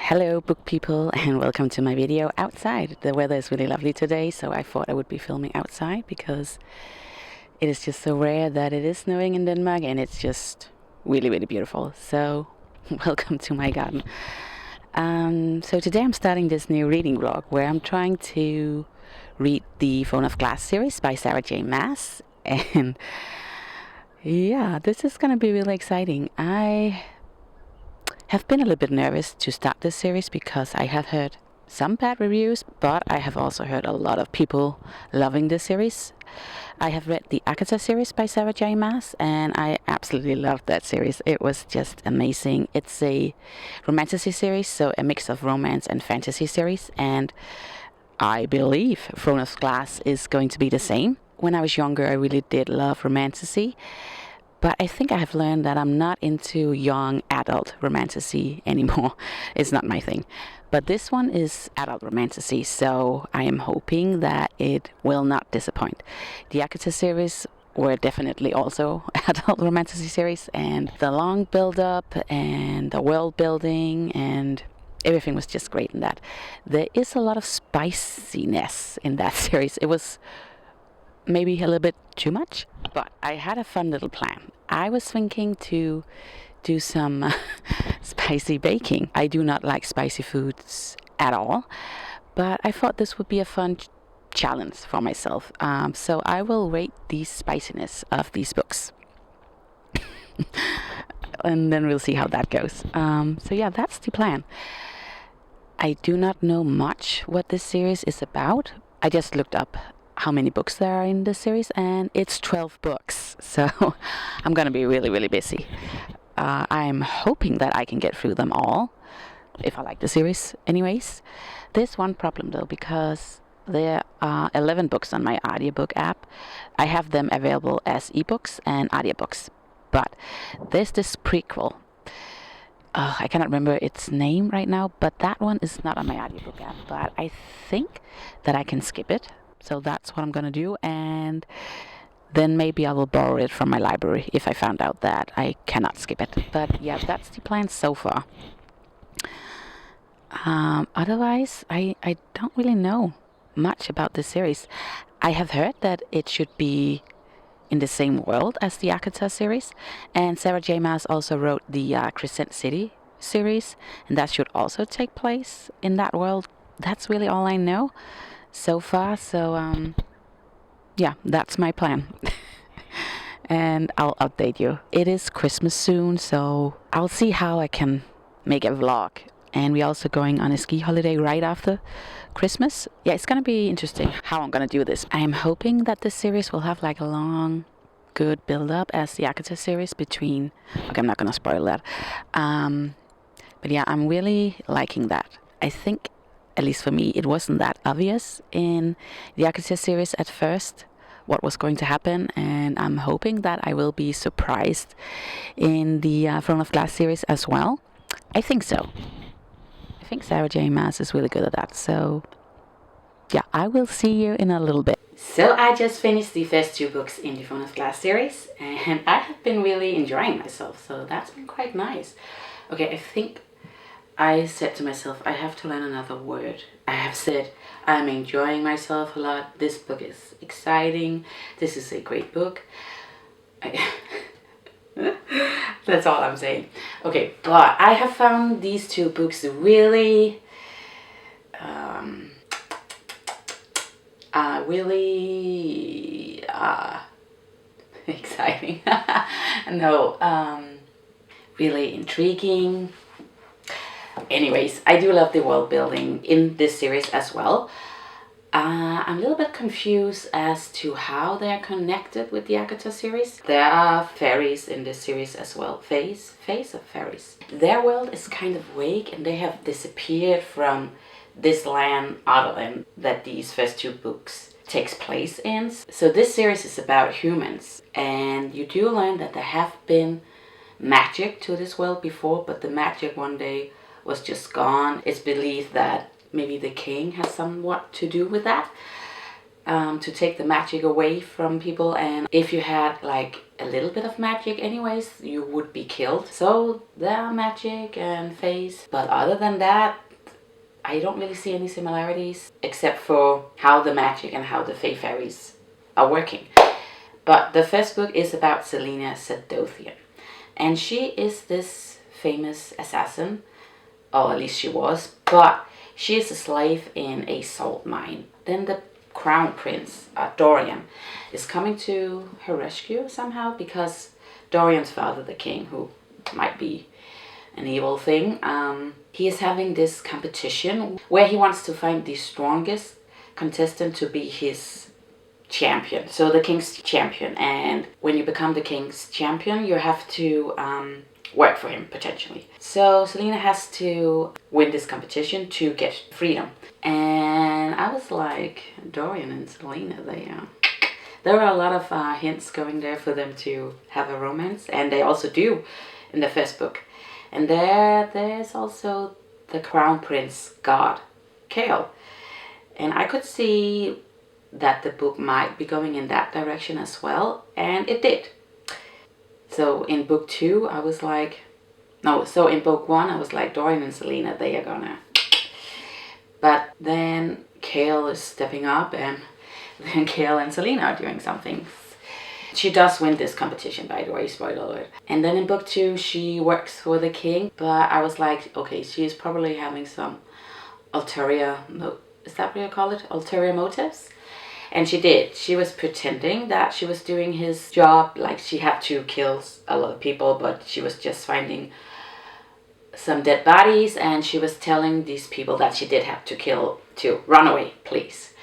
Hello book people and welcome to my video outside. The weather is really lovely today, so I thought I would be filming outside because it is just so rare that it is snowing in Denmark, and it's just really beautiful. So welcome to my garden. So today I'm starting this new reading vlog where I'm trying to read the Throne of Glass series by Sarah J Maas, and yeah, this is gonna be really exciting. I have been a little bit nervous to start this series because I have heard some bad reviews, but I have also heard a lot of people loving this series. I have read the Akata series by Sarah J Maas, and I absolutely loved that series. It was just amazing. It's a romantasy series, so a mix of romance and fantasy series, and I believe Throne of Glass is going to be the same. When I was younger, I really did love romantasy, but I think I have learned that I'm not into young adult romantasy anymore. It's not my thing. But this one is adult romantasy, so I am hoping that it will not disappoint. The Akata series were definitely also adult romantasy series, and the long build-up and the world building and everything was just great in that. There is a lot of spiciness in that series. It was maybe a little bit too much, but I had a fun little plan. I was thinking to do some spicy baking. I do not like spicy foods at all, but I thought this would be a fun challenge for myself. So I will rate the spiciness of these books. And then we'll see how that goes. So yeah, that's the plan. I do not know much what this series is about. I just looked up how many books there are in this series, and it's 12 books, so I'm gonna be really busy. I'm hoping that I can get through them all, if I like the series anyways. There's one problem though, because there are 11 books on my audiobook app. I have them available as ebooks and audiobooks, but there's this prequel. I cannot remember its name right now, but that one is not on my audiobook app, but I think that I can skip it. So that's what I'm gonna do, and then maybe I will borrow it from my library if I found out that I cannot skip it. But yeah, that's the plan so far. Otherwise, I don't really know much about this series. I have heard that it should be in the same world as the Akata series, and Sarah J Maas also wrote the Crescent City series, and that should also take place in that world. That's really all I know so far. So yeah, that's my plan. And I'll update you. It is Christmas soon, so I'll see how I can make a vlog. And we're also going on a ski holiday right after Christmas. Yeah, it's gonna be interesting how I'm gonna do this. I'm hoping that this series will have like a long, good build-up as the Akata series between... Okay, I'm not gonna spoil that. But yeah, I'm really liking that. I think, at least for me, it wasn't that obvious in the Akata series at first what was going to happen, and I'm hoping that I will be surprised in the Throne of Glass series as well. I think so. I think Sarah J Maas is really good at that, so yeah, I will see you in a little bit. So I just finished the first two books in the Throne of Glass series, and I have been really enjoying myself, so that's been quite nice. Okay, I think I said to myself, I have to learn another word. I have said, I'm enjoying myself a lot. This book is exciting. This is a great book. That's all I'm saying. Okay, but I have found these two books really, exciting. No, really intriguing. Anyways, I do love the world building in this series as well. I'm a little bit confused as to how they're connected with the Akata series. There are fairies in this series as well. Fays or fairies? Their world is kind of vague, and they have disappeared from this land, Otterland, that these first two books takes place in. So this series is about humans, and you do learn that there have been magic to this world before, but the magic one day was just gone. It's believed that maybe the king has somewhat to do with that. to take the magic away from people, and if you had like a little bit of magic anyways, you would be killed. So there are magic and fays, but other than that, I don't really see any similarities except for how the magic and how the Fey fairies are working. But the first book is about Selena Sadothian, and she is this famous assassin, or at least she was, but she is a slave in a salt mine. Then the crown prince, Dorian, is coming to her rescue somehow, because Dorian's father, the king, who might be an evil thing, he is having this competition where he wants to find the strongest contestant to be his champion. So the king's champion, and when you become the king's champion, you have to work for him potentially. So Selena has to win this competition to get freedom. And I was like, Dorian and Selena, there were a lot of hints going there for them to have a romance, and they also do in the first book. And there's also the crown prince god, Chaol. And I could see that the book might be going in that direction as well, and it did. So in book 2, I was like, no, so in book 1, I was like, Dorian and Selena, they are gonna. But then Chaol is stepping up, and then Chaol and Selena are doing something. She does win this competition, by the way, spoiler alert. And then in book 2, she works for the king, but I was like, okay, she is probably having some ulterior, is that what you call it? Ulterior motives? And she did. She was pretending that she was doing his job, like she had to kill a lot of people, but she was just finding some dead bodies, and she was telling these people that she did have to kill to run away, please.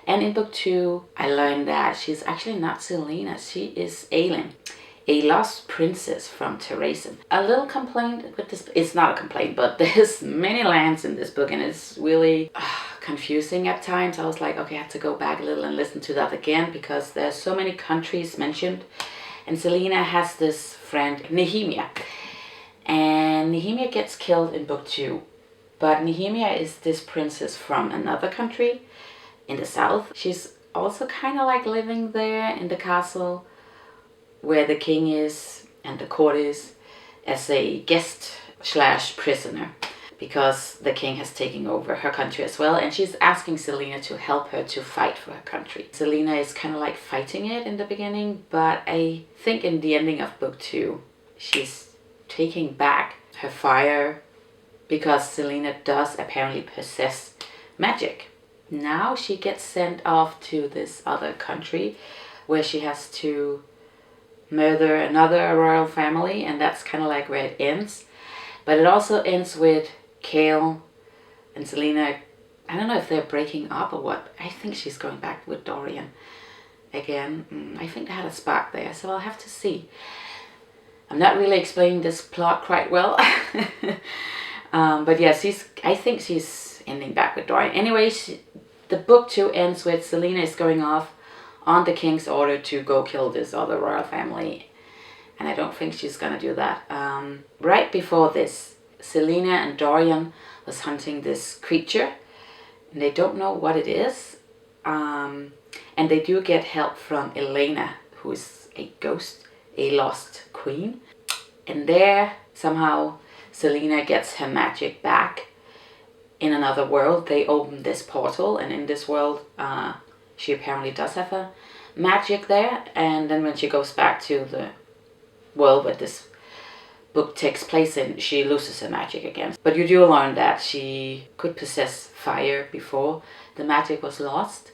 And in book 2, I learned that she's actually not Selena. She is Aelin, a lost princess from Terrasen. A little complaint with this, it's not a complaint, but there's many lands in this book, and it's really confusing at times. I was like, okay, I have to go back a little and listen to that again, because there's so many countries mentioned. And Selena has this friend, Nehemia. And Nehemia gets killed in book 2. But Nehemia is this princess from another country in the south. She's also kind of like living there in the castle where the king is and the court is, as a guest / prisoner, because the king has taken over her country as well, and she's asking Selena to help her to fight for her country. Selena is kind of like fighting it in the beginning, but I think in the ending of book 2, she's taking back her fire, because Selena does apparently possess magic. Now she gets sent off to this other country where she has to murder another royal family, and that's kind of like where it ends. But it also ends with Chaol and Selena, I don't know if they're breaking up or what. I think she's going back with Dorian again. I think they had a spark there, so I'll have to see. I'm not really explaining this plot quite well. But yeah, I think she's ending back with Dorian. Anyway, the book 2 ends with Selena is going off on the king's order to go kill this other royal family. And I don't think she's gonna do that. Right before this, Selena and Dorian was hunting this creature, and they don't know what it is. And they do get help from Elena, who is a ghost, a lost queen. And there, somehow, Selena gets her magic back in another world. They open this portal, and in this world, she apparently does have a magic there. And then when she goes back to the world where this book takes place in, she loses her magic again. But you do learn that she could possess fire before the magic was lost.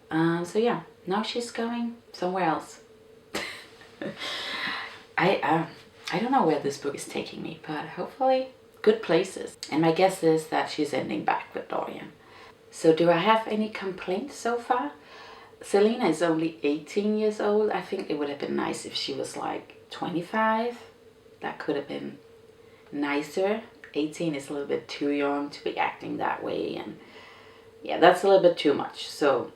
So yeah, now she's going somewhere else. I don't know where this book is taking me, but hopefully good places. And my guess is that she's ending back with Dorian. So do I have any complaints so far? Selena is only 18 years old. I think it would have been nice if she was like 25. That could have been nicer. 18 is a little bit too young to be acting that way, and yeah, that's a little bit too much. So,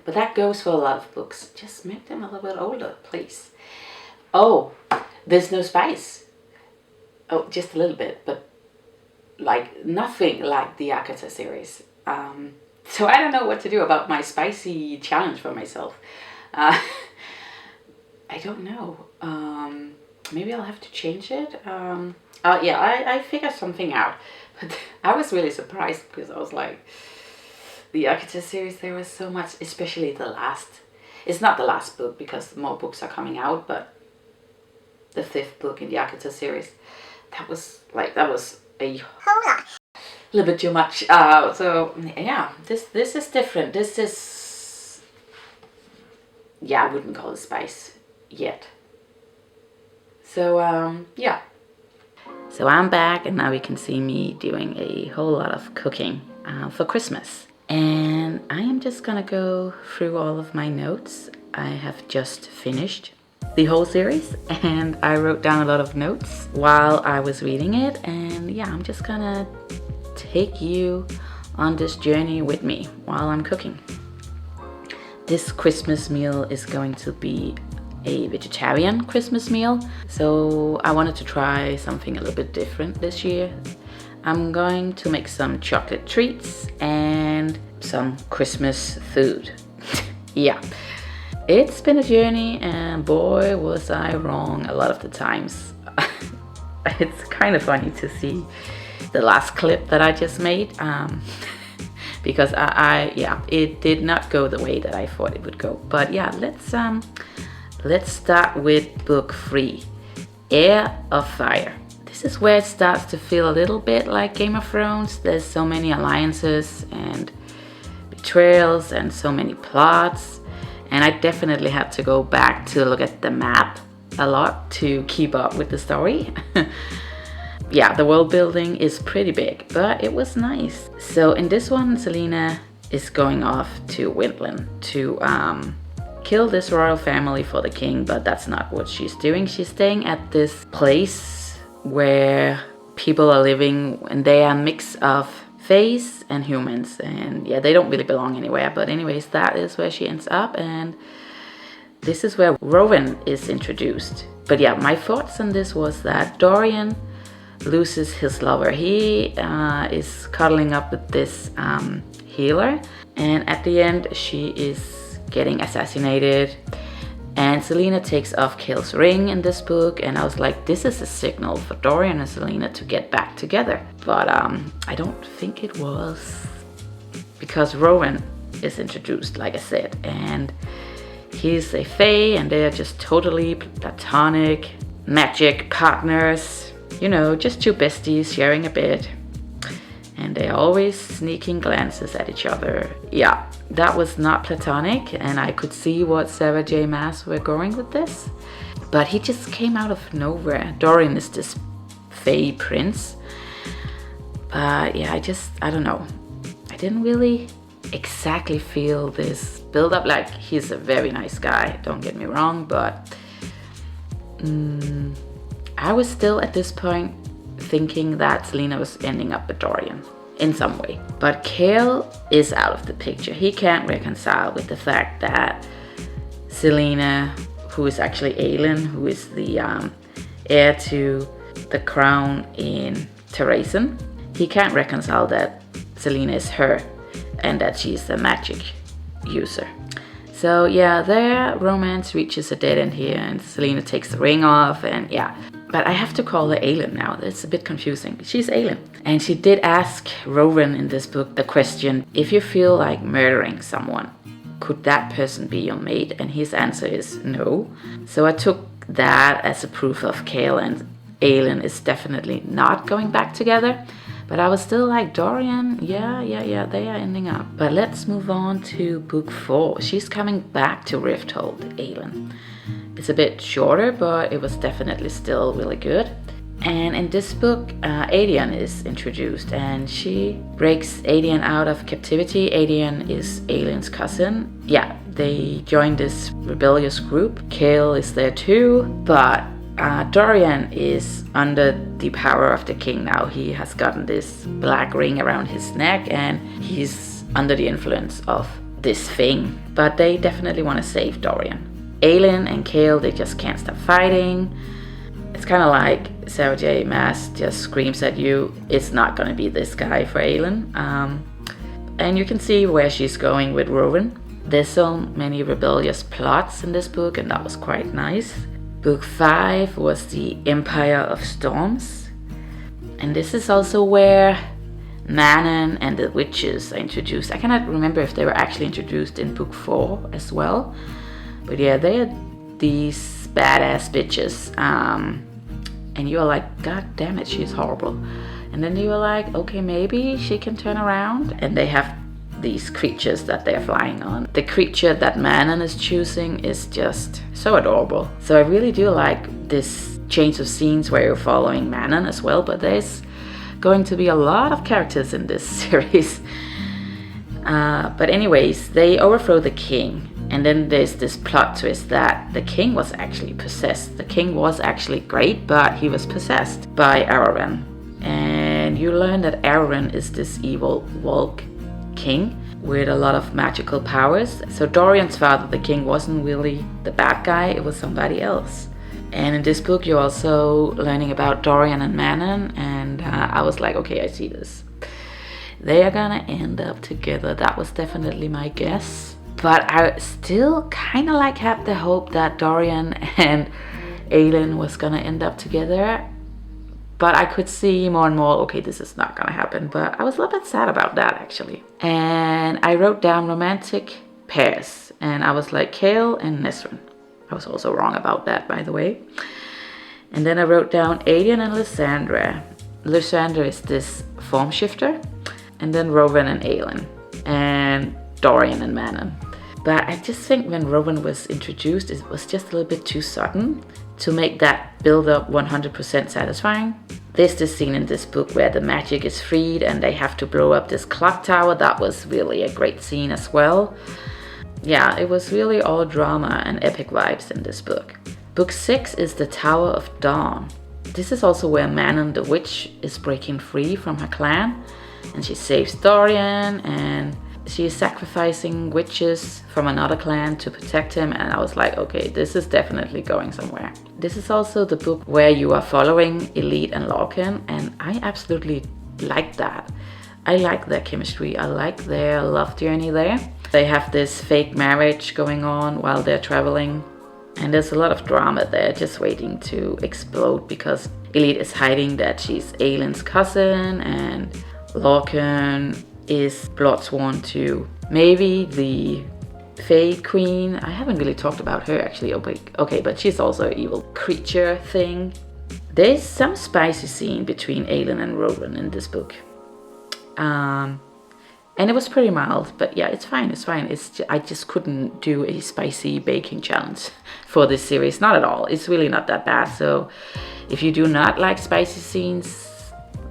but that goes for a lot of books. Just make them a little bit older, please. Oh, there's no spice. Oh, just a little bit, but like nothing like the Akata series. So I don't know what to do about my spicy challenge for myself. I don't know. Maybe I'll have to change it. Yeah, I figured something out. But I was really surprised because I was like, the Yakuza series, there was so much, especially the last. It's not the last book because more books are coming out, but the 5th book in the Yakuza series, that was a little bit too much. So yeah, this is different. This is, yeah, I wouldn't call it spice yet. So yeah. So I'm back, and now you can see me doing a whole lot of cooking for Christmas. And I am just gonna go through all of my notes. I have just finished the whole series, and I wrote down a lot of notes while I was reading it. And yeah, I'm just gonna take you on this journey with me while I'm cooking. This Christmas meal is going to be a vegetarian Christmas meal, so I wanted to try something a little bit different this year. I'm going to make some chocolate treats and some Christmas food. Yeah, it's been a journey, and boy was I wrong a lot of the times. It's kind of funny to see the last clip that I just made, because yeah, it did not go the way that I thought it would go. But yeah, let's start with book 3, Heir of Fire. This is where it starts to feel a little bit like Game of Thrones. There's so many alliances and betrayals and so many plots, and I definitely had to go back to look at the map a lot to keep up with the story. Yeah, the world building is pretty big, but it was nice. So in this one, Celaena is going off to Windland to kill this royal family for the king, but that's not what she's doing. She's staying at this place where people are living, and they are a mix of fays and humans, and yeah, they don't really belong anywhere. But anyways, that is where she ends up, and this is where Rowan is introduced. But yeah, my thoughts on this was that Dorian loses his lover. He is cuddling up with this healer, and at the end she is getting assassinated, and Celaena takes off Cale's ring in this book, and I was like, this is a signal for Dorian and Celaena to get back together. But I don't think it was, because Rowan is introduced, like I said, and he's a fae, and they are just totally platonic magic partners. You know, just two besties sharing a bed, and they're always sneaking glances at each other. Yeah, that was not platonic, and I could see what Sarah J. Maas were going with this, but he just came out of nowhere. Dorian is this fae prince, but yeah, I don't know. I didn't really exactly feel this build up. Like, he's a very nice guy, don't get me wrong, but I was still at this point thinking that Celaena was ending up with Dorian in some way. But Cale is out of the picture. He can't reconcile with the fact that Celaena, who is actually Aelin, who is the heir to the crown in Terrasen, he can't reconcile that Celaena is her and that she's a magic user. So yeah, their romance reaches a dead end here, and Celaena takes the ring off, and yeah. But I have to call her Aelin now. It's a bit confusing. She's Aelin. And she did ask Rowan in this book the question, if you feel like murdering someone, could that person be your mate? And his answer is no. So I took that as a proof of Cale and Aelin is definitely not going back together. But I was still like, Dorian, yeah, they are ending up. But let's move on to book 4. She's coming back to Rifthold, Aelin. It's a bit shorter, but it was definitely still really good. And in this book, Aedion is introduced, and she breaks Aedion out of captivity. Aedion is Aelin's cousin. Yeah, they join this rebellious group. Cale is there too, but Dorian is under the power of the king now. He has gotten this black ring around his neck, and he's under the influence of this thing. But they definitely want to save Dorian. Aelin and Cale, they just can't stop fighting. It's kind of like Sarah J. Maas just screams at you, it's not going to be this guy for Aelin. And you can see where she's going with Rowan. There's so many rebellious plots in this book, and that was quite nice. Book 5 was the Empire of Storms. And this is also where Manon and the witches are introduced. I cannot remember if they were actually introduced in book 4 as well. But yeah, they are these badass bitches. And you're like, God damn it, she's horrible. And then you were like, okay, maybe she can turn around. And they have these creatures that they're flying on. The creature that Manon is choosing is just so adorable. So I really do like this change of scenes where you're following Manon as well, but there's going to be a lot of characters in this series. But anyways, they overthrow the king. And then there's this plot twist that the king was actually possessed. The king was actually great, but he was possessed by Araran. And you learn that Araran is this evil Volk king with a lot of magical powers. So Dorian's father, the king, wasn't really the bad guy, it was somebody else. And in this book you're also learning about Dorian and Manon, and I was like, okay, I see this. They are gonna end up together. That was definitely my guess. But I still kind of like had the hope that Dorian and Aelin was gonna end up together. But I could see more and more, okay, this is not gonna happen. But I was a little bit sad about that, actually. And I wrote down romantic pairs. And I was like, Chaol and Nesryn. I was also wrong about that, by the way. And then I wrote down Aedion and Lysandra. Lysandra is this form shifter. And then Rowan and Aelin. And Dorian and Manon. But I just think when Rowan was introduced, it was just a little bit too sudden to make that build-up 100% satisfying. There's this scene in this book where the magic is freed and they have to blow up this clock tower. That was really a great scene as well. Yeah, it was really all drama and epic vibes in this book. Book 6 is the Tower of Dawn. This is also where Manon the witch is breaking free from her clan. And she saves Dorian, and she is sacrificing witches from another clan to protect him. And I was like, okay, this is definitely going somewhere. This is also the book where you are following Elite and Lorcan, and I absolutely like that. I like their chemistry. I like their love journey there. They have this fake marriage going on while they're traveling. And there's a lot of drama there just waiting to explode, because Elite is hiding that she's Aelin's cousin, and Lorcan is bloodsworn to maybe the Fae Queen. I haven't really talked about her actually. Okay, but she's also an evil creature thing. There's some spicy scene between Aelin and Rowan in this book. And it was pretty mild, but yeah, it's fine. I just couldn't do a spicy baking challenge for this series. Not at all. It's really not that bad. So if you do not like spicy scenes,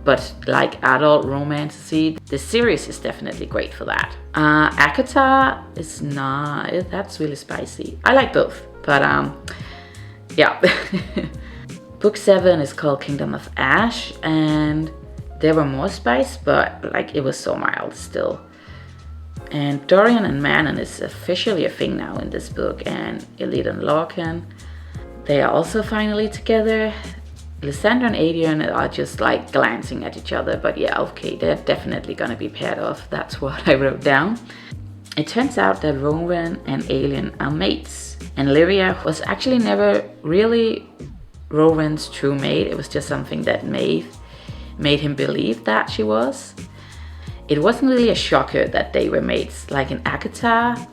but like adult romance, this series is definitely great for that. ACOTAR is not, that's really spicy. I like both, but yeah. Book 7 is called Kingdom of Ash, and there were more spice, but like it was so mild still. And Dorian and Manon is officially a thing now in this book, and Elite and Lorcan, they are also finally together. Lysandra and Aedion are just like glancing at each other, but yeah, okay, they're definitely gonna be paired off. That's what I wrote down. It turns out that Rowan and Aelin are mates, and Lyria was actually never really Rowan's true mate. It was just something that made him believe that she was. It wasn't really a shocker that they were mates. Like in ACOTAR,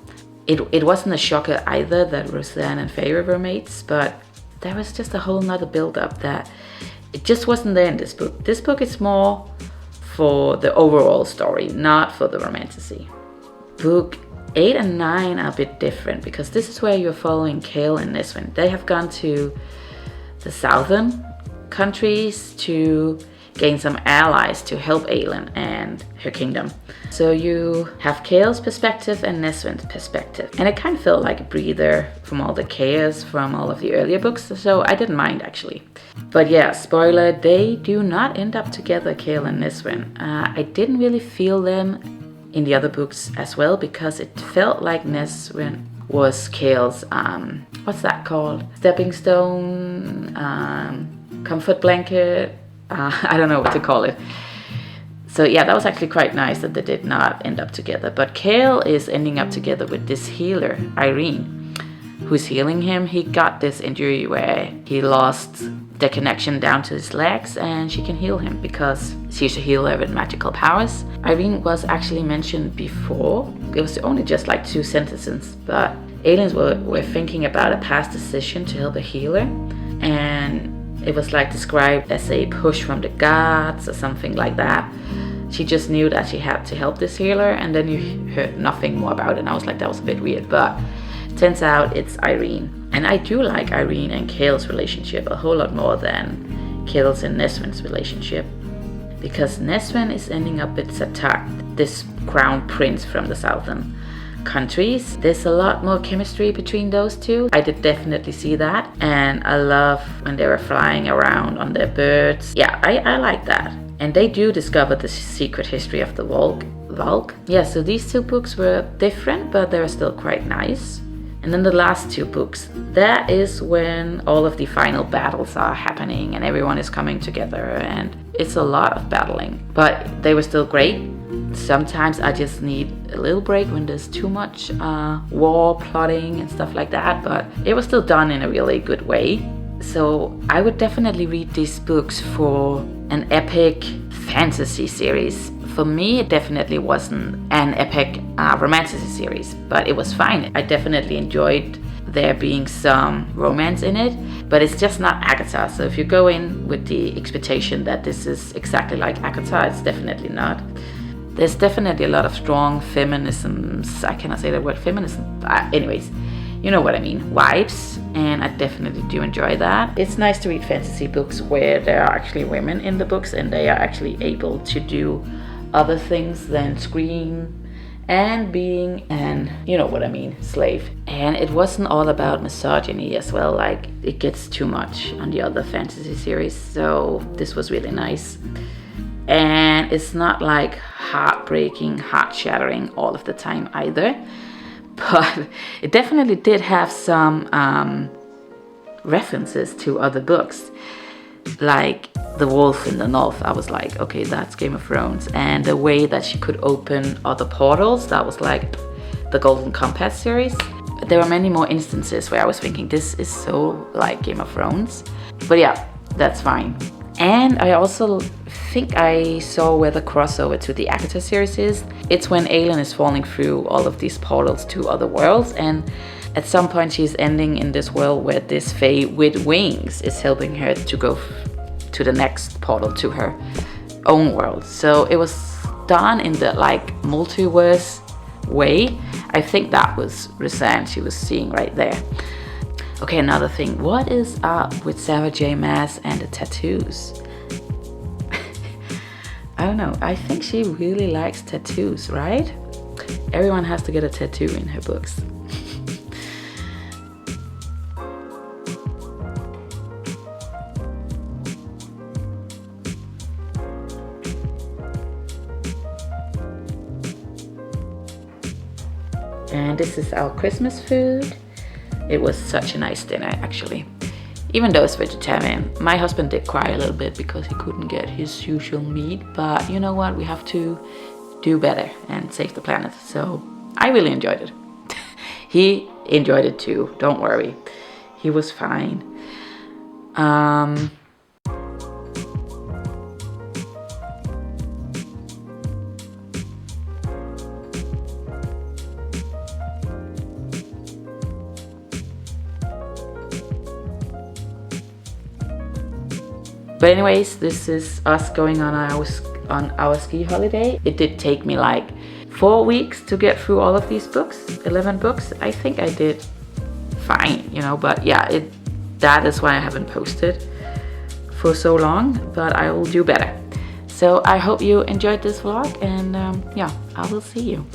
it wasn't a shocker either that Roseanne and Feyre were mates, but there was just a whole nother build-up that it just wasn't there in this book. This book is more for the overall story, not for the romantasy. Book 8 and 9 are a bit different, because this is where you're following Chaol and Nesryn. They have gone to the southern countries to gain some allies to help Aelin and her kingdom. So you have Chaol's perspective and Nesryn's perspective. And it kind of felt like a breather from all the chaos from all of the earlier books, so I didn't mind actually. But yeah, spoiler, they do not end up together, Chaol and Nesryn. I didn't really feel them in the other books as well, because it felt like Nesryn was Chaol's, what's that called? Stepping stone, comfort blanket, I don't know what to call it. So yeah, that was actually quite nice that they did not end up together. But Cale is ending up together with this healer, Irene, who's healing him. He got this injury where he lost the connection down to his legs, and she can heal him because she's a healer with magical powers. Irene was actually mentioned before. It was only just like 2 sentences, but aliens were thinking about a past decision to help a healer, and it was like described as a push from the gods or something like that. She just knew that she had to help this healer, and then you heard nothing more about it, and I was like, that was a bit weird, but turns out it's Irene. And I do like Irene and Cale's relationship a whole lot more than Cale's and Neswin's relationship, because Neswin is ending up with Satak, this crown prince from the southern countries. There's a lot more chemistry between those two. I did definitely see that, and I love when they were flying around on their birds. Yeah, I like that. And they do discover the secret history of the Valk. Yeah, so these 2 books were different, but they were still quite nice. And then the last 2 books, that is when all of the final battles are happening and everyone is coming together, and it's a lot of battling, but they were still great. Sometimes I just need a little break when there's too much war plotting and stuff like that, but it was still done in a really good way. So I would definitely read these books for an epic fantasy series. For me, it definitely wasn't an epic romantic series, but it was fine. I definitely enjoyed there being some romance in it, but it's just not Agatha. So if you go in with the expectation that this is exactly like Agatha, it's definitely not. There's definitely a lot of strong feminisms, I cannot say the word feminism, anyways, you know what I mean, vibes, and I definitely do enjoy that. It's nice to read fantasy books where there are actually women in the books and they are actually able to do other things than scream and being an, you know what I mean, slave. And it wasn't all about misogyny as well, like it gets too much on the other fantasy series, so this was really nice. And it's not like heartbreaking, heart-shattering all of the time either, but it definitely did have some references to other books, like The Wolf in the North. I was like, okay, that's Game of Thrones. And the way that she could open other portals, that was like the Golden Compass series. There were many more instances where I was thinking, this is so like Game of Thrones, but yeah, that's fine. And I also think I saw where the crossover to the Agatha series is. It's when Aelin is falling through all of these portals to other worlds, and at some point she's ending in this world where this Fae with wings is helping her to go to the next portal to her own world. So it was done in the like multiverse way. I think that was Rhysand she was seeing right there. Okay, another thing. What is up with Sarah J. Maas and the tattoos? I don't know. I think she really likes tattoos, right? Everyone has to get a tattoo in her books. And this is our Christmas food. It was such a nice dinner, actually. Even though it's vegetarian. My husband did cry a little bit because he couldn't get his usual meat, but you know what? We have to do better and save the planet. So I really enjoyed it. He enjoyed it too, don't worry. He was fine. But anyways, this is us going on our ski holiday. It did take me like 4 weeks to get through all of these books, 11 books. I think I did fine, you know, but yeah, that is why I haven't posted for so long, but I will do better. So I hope you enjoyed this vlog, and yeah, I will see you.